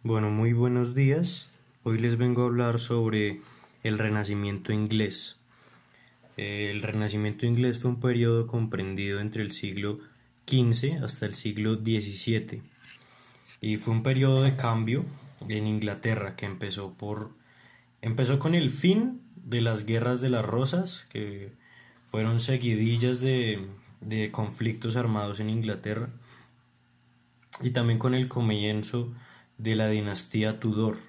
Bueno, muy buenos días. Hoy les vengo a hablar sobre el Renacimiento inglés. El Renacimiento inglés fue un periodo comprendido entre el siglo XV hasta el siglo XVII y fue un periodo de cambio en Inglaterra que empezó con el fin de las guerras de las rosas, que fueron seguidillas de conflictos armados en Inglaterra, y también con el comienzo de la dinastía Tudor.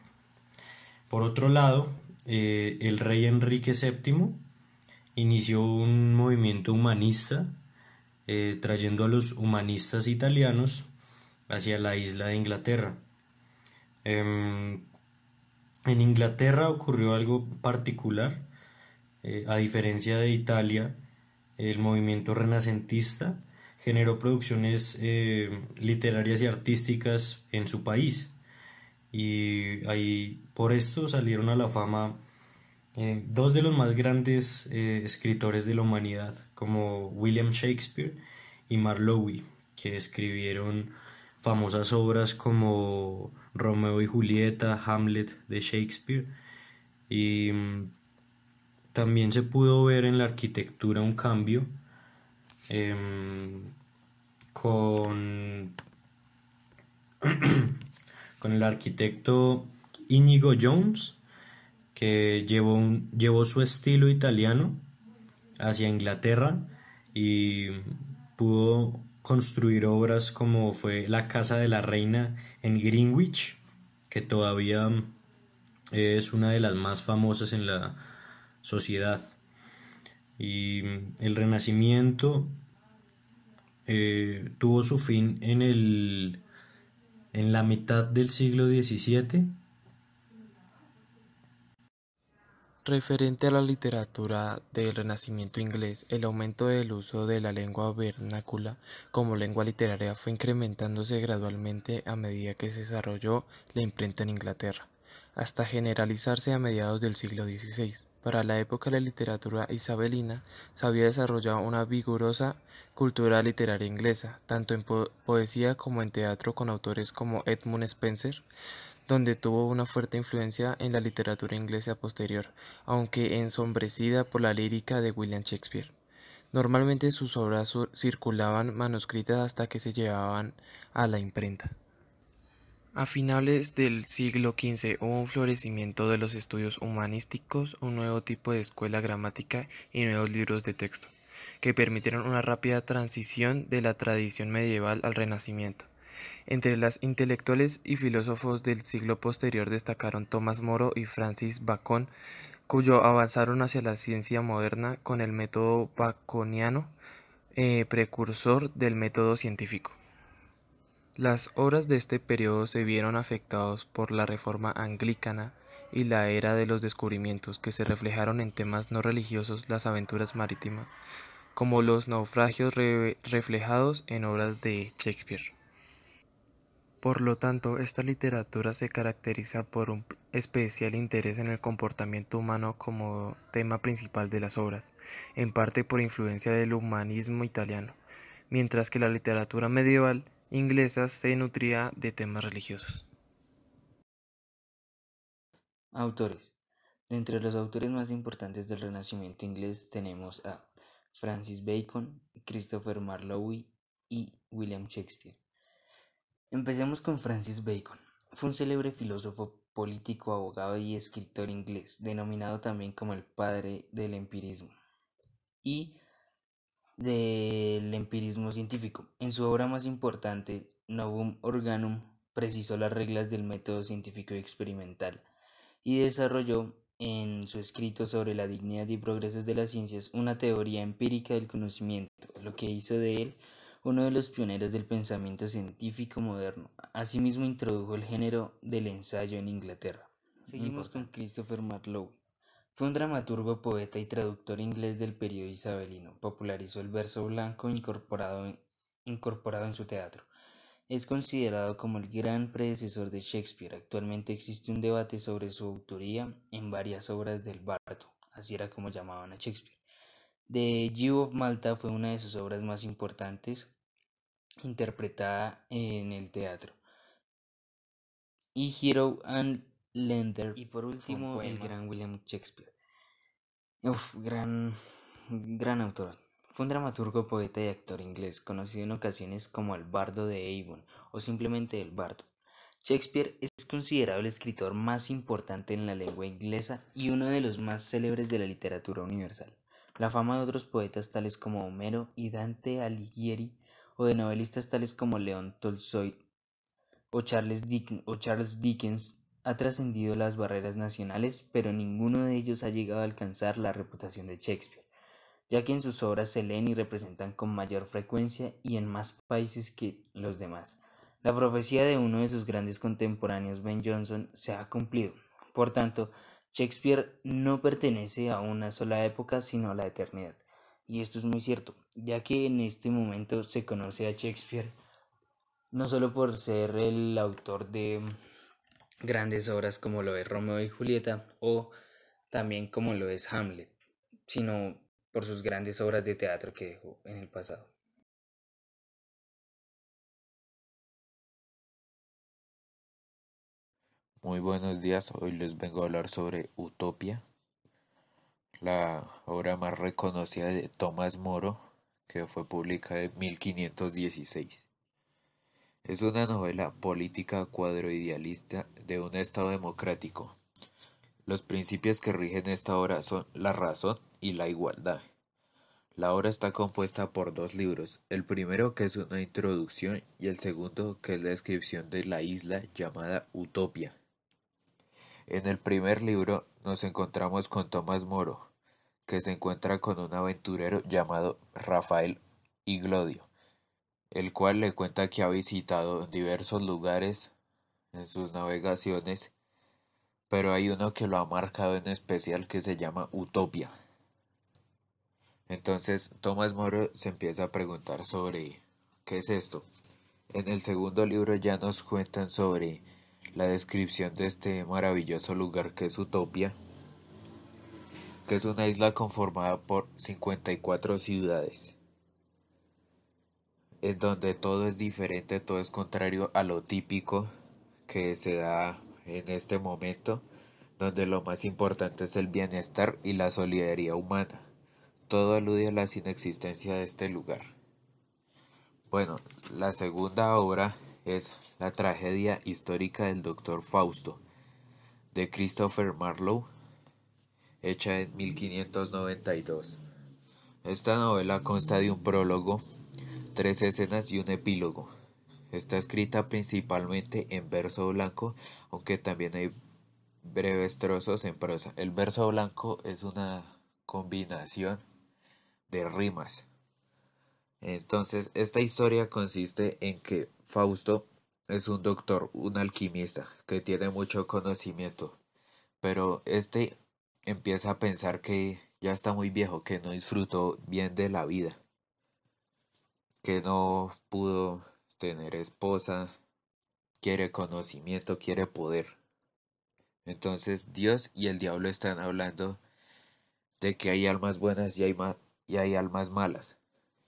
Por otro lado, el rey Enrique VII inició un movimiento humanista, trayendo a los humanistas italianos hacia la isla de Inglaterra. Em, en Inglaterra ocurrió algo particular. A diferencia de Italia, el movimiento renacentista generó producciones literarias y artísticas en su país, y ahí por esto salieron a la fama dos de los más grandes escritores de la humanidad, como William Shakespeare y Marlowe, que escribieron famosas obras como Romeo y Julieta, Hamlet de Shakespeare. Y también se pudo ver en la arquitectura un cambio, em, con, con el arquitecto Íñigo Jones, que llevó su estilo italiano hacia Inglaterra y pudo construir obras como fue la Casa de la Reina en Greenwich, que todavía es una de las más famosas en la sociedad. Y el Renacimiento tuvo su fin en la mitad del siglo XVII. Referente a la literatura del Renacimiento inglés, el aumento del uso de la lengua vernácula como lengua literaria fue incrementándose gradualmente a medida que se desarrolló la imprenta en Inglaterra, hasta generalizarse a mediados del siglo XVI. Para la época de la literatura isabelina se había desarrollado una vigorosa cultura literaria inglesa, tanto en poesía como en teatro, con autores como Edmund Spenser, donde tuvo una fuerte influencia en la literatura inglesa posterior, aunque ensombrecida por la lírica de William Shakespeare. Normalmente sus obras circulaban manuscritas hasta que se llevaban a la imprenta. A finales del siglo XV hubo un florecimiento de los estudios humanísticos, un nuevo tipo de escuela gramática y nuevos libros de texto, que permitieron una rápida transición de la tradición medieval al Renacimiento. Entre las intelectuales y filósofos del siglo posterior destacaron Tomás Moro y Francis Bacon, cuyo avanzaron hacia la ciencia moderna con el método baconiano, precursor del método científico. Las obras de este periodo se vieron afectados por la Reforma Anglicana y la era de los descubrimientos, que se reflejaron en temas no religiosos, las aventuras marítimas, como los naufragios reflejados en obras de Shakespeare. Por lo tanto, esta literatura se caracteriza por un especial interés en el comportamiento humano como tema principal de las obras, en parte por influencia del humanismo italiano, mientras que la literatura medieval inglesa se nutría de temas religiosos. Autores. De entre los autores más importantes del Renacimiento inglés tenemos a Francis Bacon, Christopher Marlowe y William Shakespeare. Empecemos con Francis Bacon. Fue un célebre filósofo, político, abogado y escritor inglés, denominado también como el padre del empirismo y del empirismo científico. En su obra más importante, Novum Organum, precisó las reglas del método científico y experimental y desarrolló en su escrito sobre la dignidad y progresos de las ciencias una teoría empírica del conocimiento, lo que hizo de él uno de los pioneros del pensamiento científico moderno. Asimismo, introdujo el género del ensayo en Inglaterra. Seguimos con Christopher Marlowe. Fue un dramaturgo, poeta y traductor inglés del periodo isabelino. Popularizó el verso blanco incorporado en su teatro. Es considerado como el gran predecesor de Shakespeare. Actualmente existe un debate sobre su autoría en varias obras del bardo, así era como llamaban a Shakespeare. The Jew of Malta fue una de sus obras más importantes, interpretada en el teatro, y Hero and Lender. Y por último, el gran William Shakespeare. Gran autor. Fue un dramaturgo, poeta y actor inglés, conocido en ocasiones como el Bardo de Avon o simplemente el Bardo. Shakespeare es considerado el escritor más importante en la lengua inglesa y uno de los más célebres de la literatura universal. La fama de otros poetas tales como Homero y Dante Alighieri, o de novelistas tales como León Tolstoy o Charles Dickens, ha trascendido las barreras nacionales, pero ninguno de ellos ha llegado a alcanzar la reputación de Shakespeare, ya que en sus obras se leen y representan con mayor frecuencia y en más países que los demás. La profecía de uno de sus grandes contemporáneos, Ben Jonson, se ha cumplido. Por tanto, Shakespeare no pertenece a una sola época, sino a la eternidad. Y esto es muy cierto, ya que en este momento se conoce a Shakespeare no solo por ser el autor de grandes obras como lo es Romeo y Julieta o también como lo es Hamlet, sino por sus grandes obras de teatro que dejó en el pasado. Muy buenos días, hoy les vengo a hablar sobre Utopia, la obra más reconocida de Tomás Moro, que fue publicada en 1516. Es una novela política cuadro-idealista de un Estado democrático. Los principios que rigen esta obra son la razón y la igualdad. La obra está compuesta por dos libros, el primero que es una introducción y el segundo que es la descripción de la isla llamada Utopia. En el primer libro nos encontramos con Tomás Moro, que se encuentra con un aventurero llamado Rafael Iglodio, el cual le cuenta que ha visitado diversos lugares en sus navegaciones, pero hay uno que lo ha marcado en especial que se llama Utopia. Entonces Tomás Moro se empieza a preguntar sobre ¿qué es esto? En el segundo libro ya nos cuentan sobre la descripción de este maravilloso lugar que es Utopia, que es una isla conformada por 54 ciudades, en donde todo es diferente, todo es contrario a lo típico que se da en este momento, donde lo más importante es el bienestar y la solidaridad humana. Todo alude a la inexistencia de este lugar. Bueno, la segunda obra es la tragedia histórica del Doctor Fausto, de Christopher Marlowe, hecha en 1592. Esta novela consta de un prólogo, 3 escenas y un epílogo. Está escrita principalmente en verso blanco, aunque también hay breves trozos en prosa. El verso blanco es una combinación de rimas. Entonces, esta historia consiste en que Fausto es un doctor, un alquimista, que tiene mucho conocimiento, pero este empieza a pensar que ya está muy viejo, que no disfrutó bien de la vida, que no pudo tener esposa, quiere conocimiento, quiere poder. Entonces Dios y el diablo están hablando de que hay almas buenas y hay almas malas,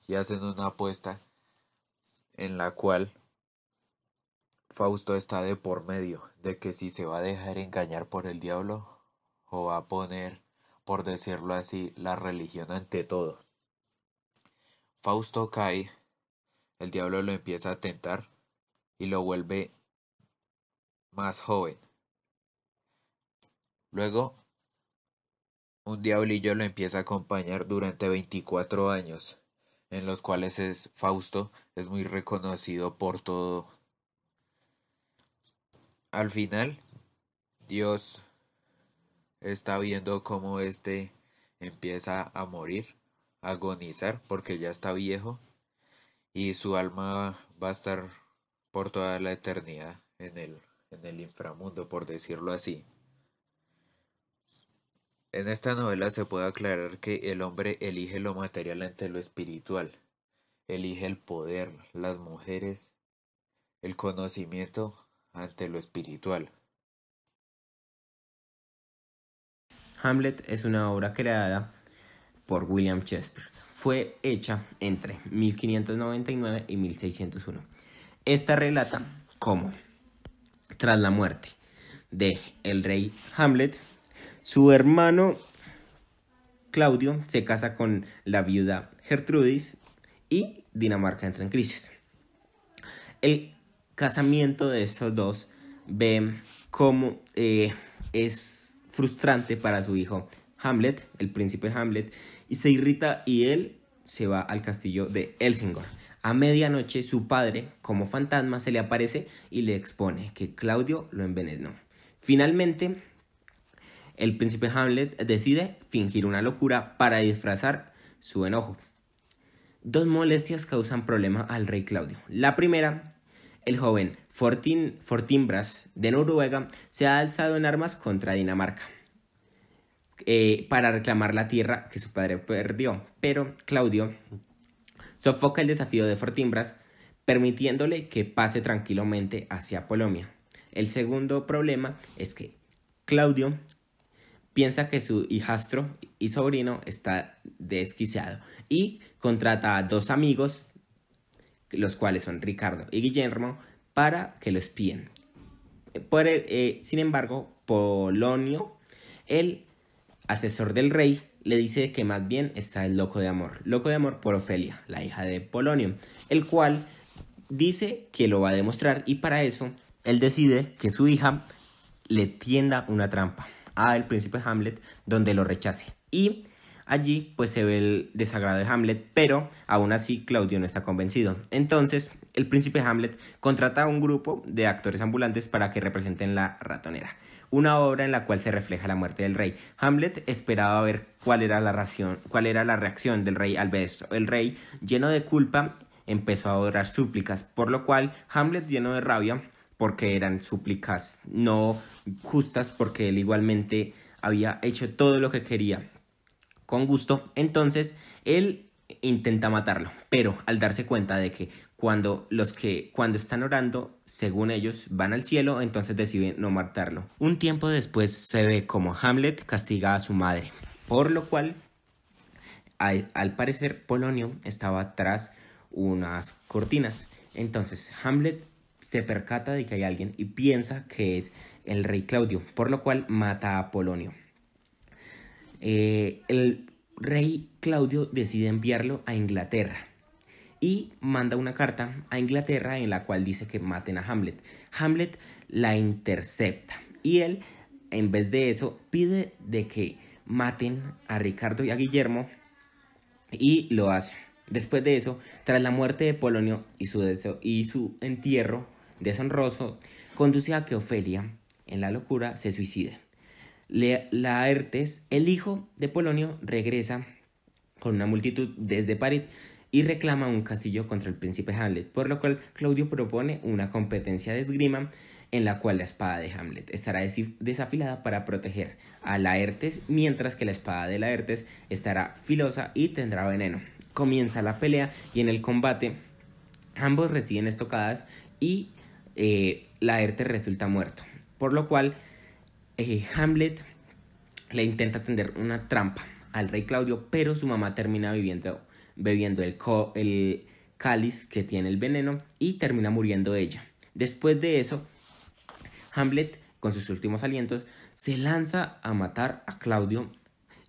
y hacen una apuesta en la cual Fausto está de por medio, de que si se va a dejar engañar por el diablo o va a poner, por decirlo así, la religión ante todo. Fausto cae, el diablo lo empieza a tentar y lo vuelve más joven. Luego, un diablillo lo empieza a acompañar durante 24 años, en los cuales Fausto es muy reconocido por todo. Al final, Dios está viendo cómo este empieza a morir, a agonizar, porque ya está viejo, y su alma va a estar por toda la eternidad en el inframundo, por decirlo así. En esta novela se puede aclarar que el hombre elige lo material ante lo espiritual, elige el poder, las mujeres, el conocimiento ante lo espiritual. Hamlet es una obra creada por William Shakespeare. Fue hecha entre 1599 y 1601. Esta relata cómo Tras la muerte de el rey Hamlet, su hermano Claudio se casa con la viuda Gertrudis y Dinamarca entra en crisis. El casamiento de estos dos ve cómo es frustrante para su hijo Hamlet, el príncipe Hamlet, y se irrita y él se va al castillo de Helsingor. A medianoche su padre, como fantasma, se le aparece y le expone que Claudio lo envenenó. Finalmente, el príncipe Hamlet decide fingir una locura para disfrazar su enojo. Dos molestias causan problema al rey Claudio. La primera, el joven Fortinbras de Noruega se ha alzado en armas contra Dinamarca para reclamar la tierra que su padre perdió, pero Claudio sofoca el desafío de Fortinbras, permitiéndole que pase tranquilamente hacia Polonia. El segundo problema es que Claudio piensa que su hijastro y sobrino está desquiciado y contrata a dos amigos, los cuales son Ricardo y Guillermo, para que lo espíen. Sin embargo, Polonio, el asesor del rey, le dice que más bien está el loco de amor por Ofelia, la hija de Polonio, el cual dice que lo va a demostrar y para eso él decide que su hija le tienda una trampa al príncipe Hamlet donde lo rechace. Y allí pues se ve el desagrado de Hamlet, pero aún así Claudio no está convencido. Entonces el príncipe Hamlet contrata a un grupo de actores ambulantes para que representen La ratonera, una obra en la cual se refleja la muerte del rey. Hamlet esperaba ver cuál era la reacción del rey al ver esto. El rey, lleno de culpa, empezó a orar súplicas, por lo cual Hamlet, lleno de rabia, porque eran súplicas no justas, porque él igualmente había hecho todo lo que quería con gusto, entonces él intenta matarlo, pero al darse cuenta de que cuando están orando, según ellos, van al cielo, entonces deciden no matarlo. Un tiempo después se ve como Hamlet castiga a su madre, por lo cual, al parecer, Polonio estaba tras unas cortinas. Entonces Hamlet se percata de que hay alguien y piensa que es el rey Claudio, por lo cual mata a Polonio. El rey Claudio decide enviarlo a Inglaterra y manda una carta a Inglaterra en la cual dice que maten a Hamlet. Hamlet la intercepta y él, en vez de eso, pide de que maten a Ricardo y a Guillermo y lo hace. Después de eso, tras la muerte de Polonio y su entierro deshonroso, conduce a que Ofelia, en la locura, se suicide. Laertes, el hijo de Polonio, regresa con una multitud desde París y reclama un castillo contra el príncipe Hamlet, por lo cual Claudio propone una competencia de esgrima en la cual la espada de Hamlet estará desafilada para proteger a Laertes, mientras que la espada de Laertes estará filosa y tendrá veneno. Comienza la pelea y en el combate ambos reciben estocadas y Laertes resulta muerto, por lo cual Hamlet le intenta tender una trampa al rey Claudio, pero su mamá termina bebiendo el cáliz que tiene el veneno y termina muriendo ella. Después de eso, Hamlet, con sus últimos alientos, se lanza a matar a Claudio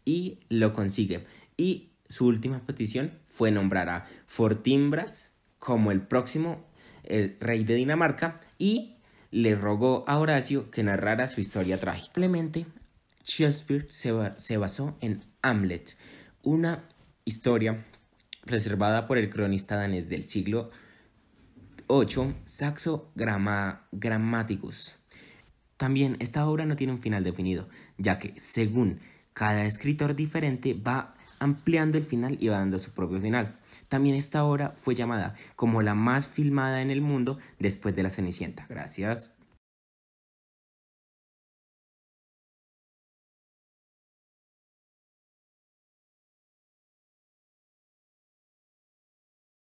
y lo consigue. Y su última petición fue nombrar a Fortinbras como el próximo rey de Dinamarca y le rogó a Horacio que narrara su historia trágica. Probablemente Shakespeare se basó en Hamlet, una historia reservada por el cronista danés del siglo VIII, Saxo Grammaticus. También esta obra no tiene un final definido, ya que según cada escritor diferente va ampliando el final y va dando su propio final. También esta obra fue llamada como la más filmada en el mundo después de La Cenicienta. Gracias.